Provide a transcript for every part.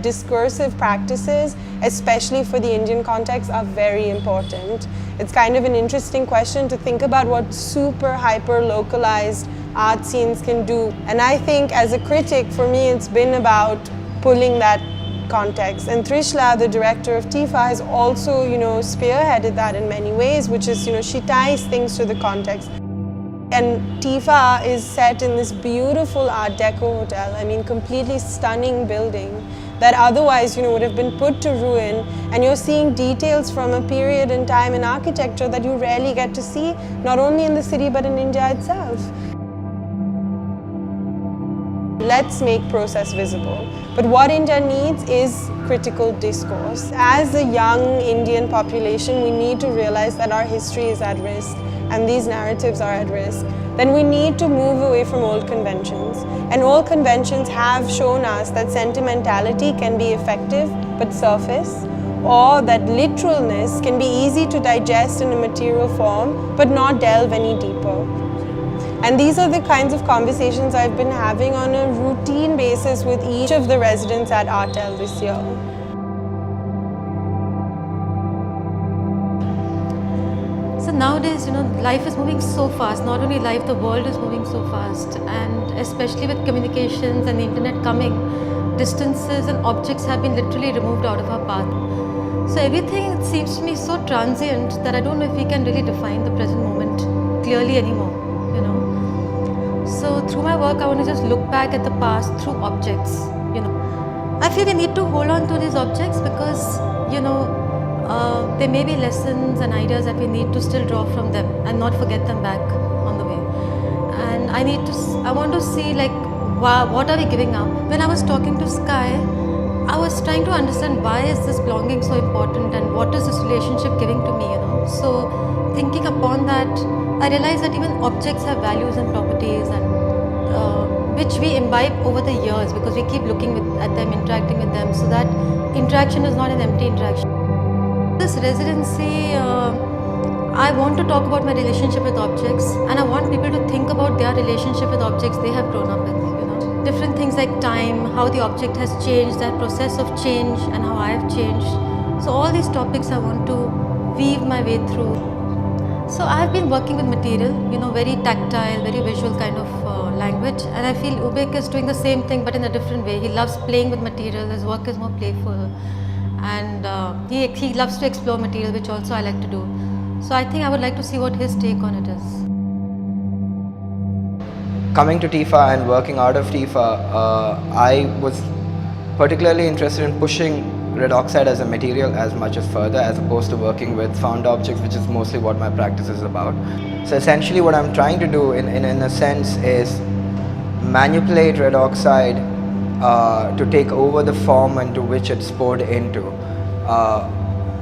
Discursive practices, especially for the Indian context, are very important. It's kind of an interesting question to think about what super hyper localized art scenes can do. And I think as a critic, for me, it's been about pulling that context. And Trishla, the director of TIFA, has also, spearheaded that in many ways, which is, she ties things to the context. And TIFA is set in this beautiful Art Deco hotel. I mean, completely stunning building that otherwise, would have been put to ruin. And you're seeing details from a period in time in architecture that you rarely get to see, not only in the city, but in India itself. Let's make process visible. But what India needs is critical discourse. As a young Indian population, we need to realize that our history is at risk and these narratives are at risk. Then we need to move away from old conventions. And old conventions have shown us that sentimentality can be effective but surface, or that literalness can be easy to digest in a material form but not delve any deeper. And these are the kinds of conversations I've been having on a routine basis with each of the residents at Artel this year. So nowadays, life is moving so fast. Not only life, the world is moving so fast. And especially with communications and the internet coming, distances and objects have been literally removed out of our path. So everything seems to me so transient that I don't know if we can really define the present moment clearly anymore. So through my work, I want to just look back at the past through objects. I feel we need to hold on to these objects because, there may be lessons and ideas that we need to still draw from them and not forget them back on the way. And I want to see wow, what are we giving up? When I was talking to Sky, I was trying to understand why is this belonging so important and what is this relationship giving to me, So thinking upon that, I realized that even objects have values and properties and which we imbibe over the years because we keep looking at them, interacting with them, so that interaction is not an empty interaction. This residency, I want to talk about my relationship with objects, and I want people to think about their relationship with objects they have grown up with. Different things like time, how the object has changed, that process of change, and how I have changed. So all these topics I want to weave my way through. So I have been working with material, very tactile, very visual kind of language, and I feel Ubik is doing the same thing but in a different way. He loves playing with material, his work is more playful, and he loves to explore material, which also I like to do. So I think I would like to see what his take on it is. Coming to TIFA and working out of TIFA, I was particularly interested in pushing red oxide as a material as much as further, as opposed to working with found objects, which is mostly what my practice is about. So essentially what I'm trying to do in a sense is manipulate red oxide to take over the form into which it's poured into.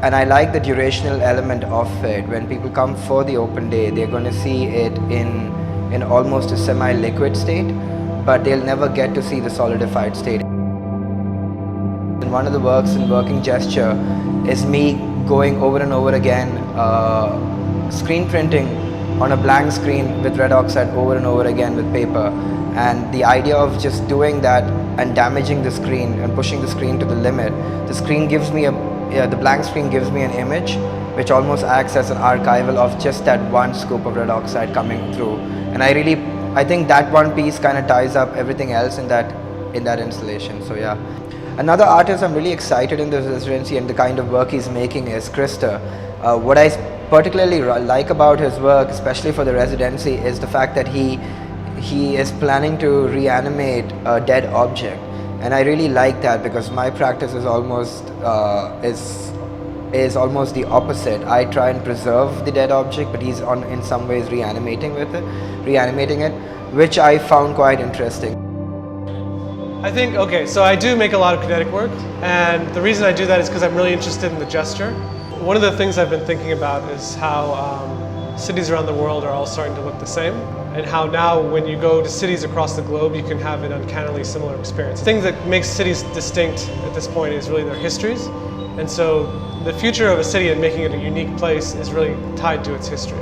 And I like the durational element of it. When people come for the open day, they're going to see it in almost a semi-liquid state, but they'll never get to see the solidified state. One of the works in working gesture is me going over and over again, screen printing on a blank screen with red oxide over and over again with paper. And the idea of just doing that and damaging the screen and pushing the screen to the limit, the blank screen gives me an image which almost acts as an archival of just that one scoop of red oxide coming through. And I think that one piece kind of ties up everything else in that installation. So yeah. Another artist I'm really excited in this residency and the kind of work he's making is Krista. What I particularly like about his work, especially for the residency, is the fact that he is planning to reanimate a dead object. And I really like that because my practice is almost the opposite. I try and preserve the dead object, but he's in some ways reanimating it, which I found quite interesting. I think, so I do make a lot of kinetic work, and the reason I do that is because I'm really interested in the gesture. One of the things I've been thinking about is how cities around the world are all starting to look the same, and how now when you go to cities across the globe, you can have an uncannily similar experience. The thing that makes cities distinct at this point is really their histories, and so the future of a city and making it a unique place is really tied to its history.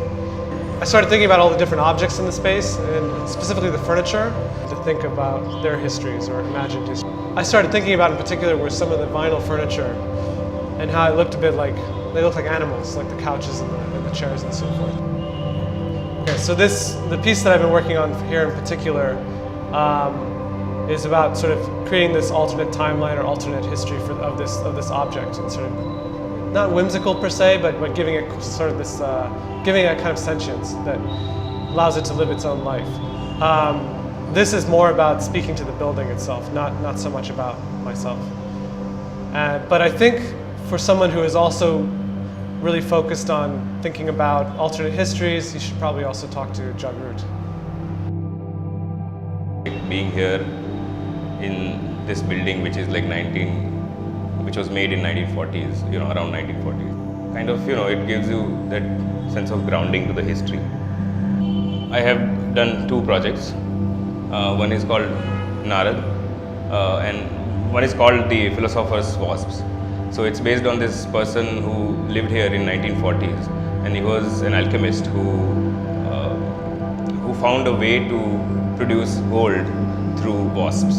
I started thinking about all the different objects in the space, and specifically the furniture, to think about their histories or imagined history. I started thinking about in particular were some of the vinyl furniture and how it looked a bit like, they looked like animals, like the couches and the chairs and so forth. Okay, so the piece that I've been working on here in particular is about sort of creating this alternate timeline or alternate history of this object, and sort of not whimsical per se, but giving it sort of this, giving it a kind of sentience that allows it to live its own life. This is more about speaking to the building itself, not so much about myself. But I think for someone who is also really focused on thinking about alternate histories, you should probably also talk to Jagrut. Being here in this building, which is like which was made in 1940s, around 1940s. Kind of, it gives you that sense of grounding to the history. I have done 2 projects. One is called Narad, and one is called The Philosopher's Wasps. So it's based on this person who lived here in 1940s, and he was an alchemist who found a way to produce gold through wasps.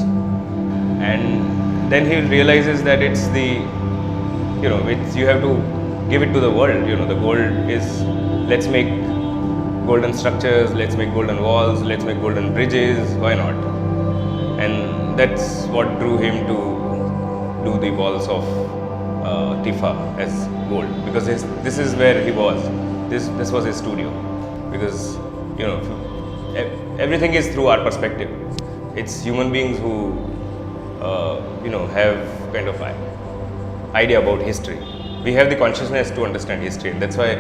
And then he realizes that it's you have to give it to the world. The gold is, let's make golden structures, let's make golden walls, let's make golden bridges, why not? And that's what drew him to do the walls of Tifa as gold, because this is where he was. This was his studio, because everything is through our perspective. It's human beings who have kind of idea about history. We have the consciousness to understand history, and that's why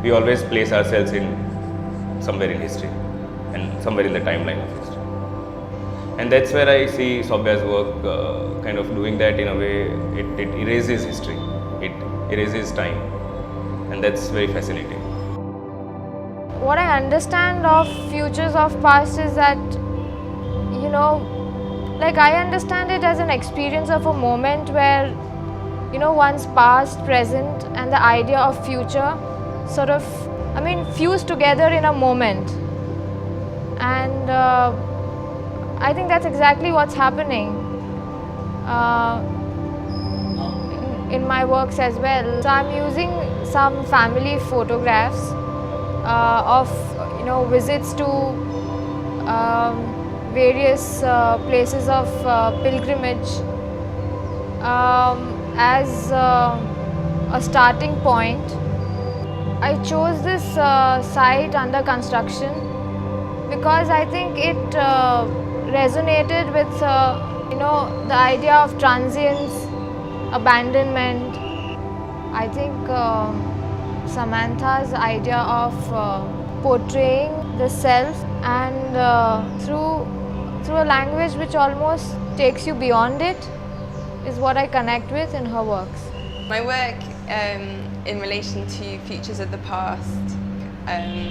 we always place ourselves in somewhere in history and somewhere in the timeline of history. And that's where I see Saubya's work kind of doing that in a way. It erases history, it erases time, and that's very fascinating. What I understand of Futures of Past is that, like I understand it as an experience of a moment where, one's past, present and the idea of future sort of, fuse together in a moment. And I think that's exactly what's happening in my works as well. So I'm using some family photographs of visits to various places of pilgrimage as a starting point. I chose this site under construction because I think it resonated with the idea of transience, abandonment. I think Samantha's idea of portraying the self and through a language which almost takes you beyond it is what I connect with in her works. My work in relation to Futures of the Past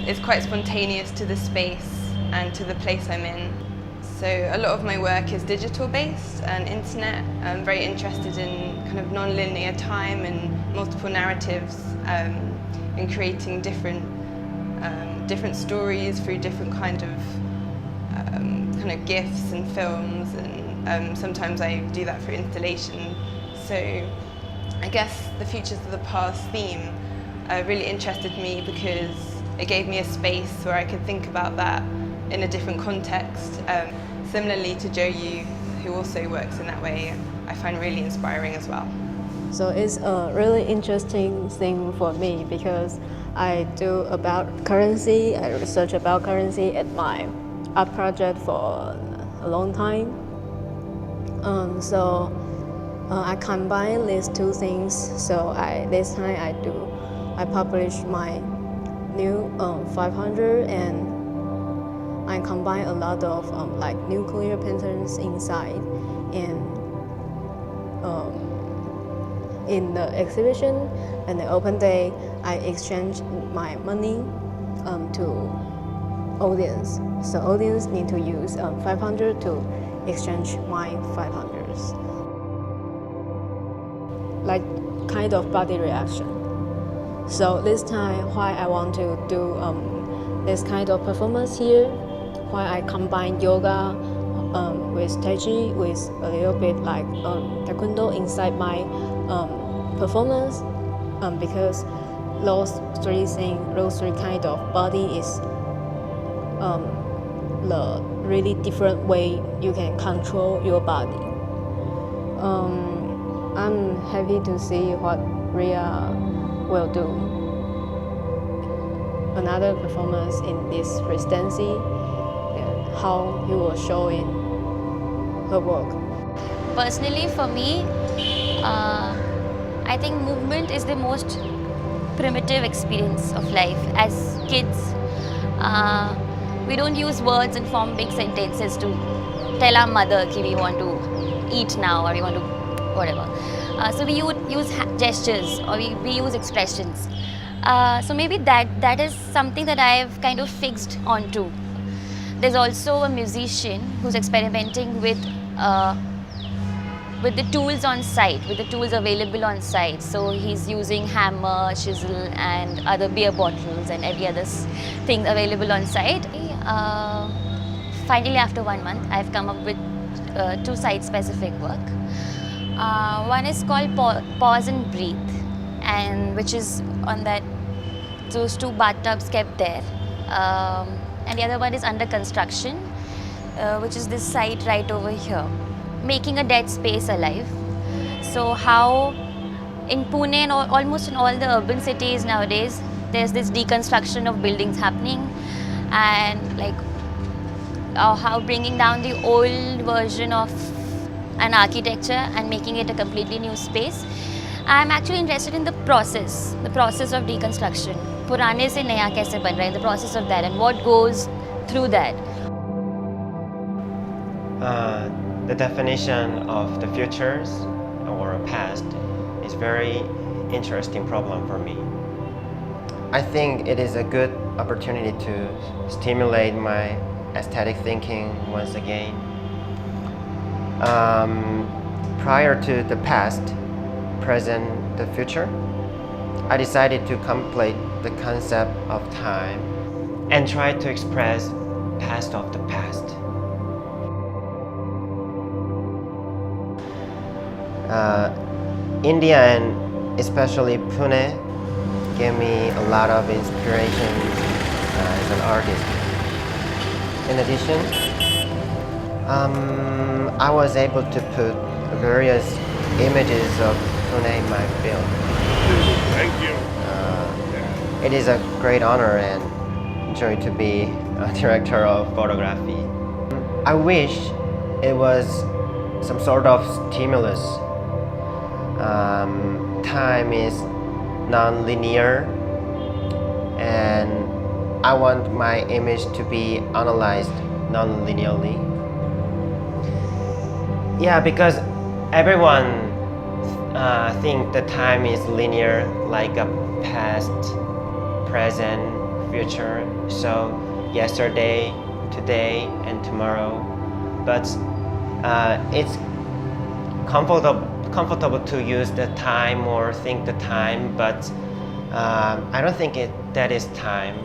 is quite spontaneous to the space and to the place I'm in. So a lot of my work is digital based and internet. I'm very interested in kind of non-linear time and multiple narratives, in creating different stories through different kind of GIFs and films, and sometimes I do that through installation. So I guess the Futures of the Past theme really interested me because it gave me a space where I could think about that in a different context. Similarly to Joe Yu, who also works in that way, I find really inspiring as well. So it's a really interesting thing for me because I do about currency, I research about currency at my art project for a long time. So I combine these 2 things. So this time I publish my new 500, and I combine a lot of like nuclear patterns inside. And in the exhibition and the open day, I exchange my money to audience. So audience need to use 500 to exchange my 500s. Like kind of body reaction. So this time, why I want to do this kind of performance here, where I combine yoga with Tai Chi, with a little bit like Taekwondo inside my performance, because those three things, those three kind of body is the really different way you can control your body. I'm happy to see what Ria will do. Another performance in this residency, how he will show in her work. Personally, for me, I think movement is the most primitive experience of life. As kids, we don't use words and form big sentences to tell our mother that we want to eat now or we want to whatever. So we would use gestures or we use expressions. So maybe that is something that I've kind of fixed onto. There's also a musician who's experimenting with the tools on site, with the tools available on site. So he's using hammer, chisel and other beer bottles and every other thing available on site. Finally, after 1 month, I've come up with 2 site-specific work. One is called Pause and Breathe, and which is on those 2 bathtubs kept there. And the other one is under construction, which is this site right over here, making a dead space alive. So how in Pune and almost in all the urban cities nowadays, there's this deconstruction of buildings happening, and like how bringing down the old version of an architecture and making it a completely new space. I'm actually interested in the process of deconstruction. Purane se naya kaise ban raha hai, the process of that and what goes through that. The definition of the futures or past is very interesting problem for me. I think it is a good opportunity to stimulate my aesthetic thinking once again. Prior to the past, present, the future, I decided to contemplate the concept of time and try to express past of the past. India and especially Pune gave me a lot of inspiration as an artist. In addition, I was able to put various images of Pune in my film. Thank you. It is a great honor and joy to be a director of photography. I wish it was some sort of stimulus. Time is non-linear, and I want my image to be analyzed non-linearly. Yeah, because everyone think the time is linear, like a past, present, future. So yesterday, today, and tomorrow. But it's comfortable to use the time or think the time, but I don't think that is time.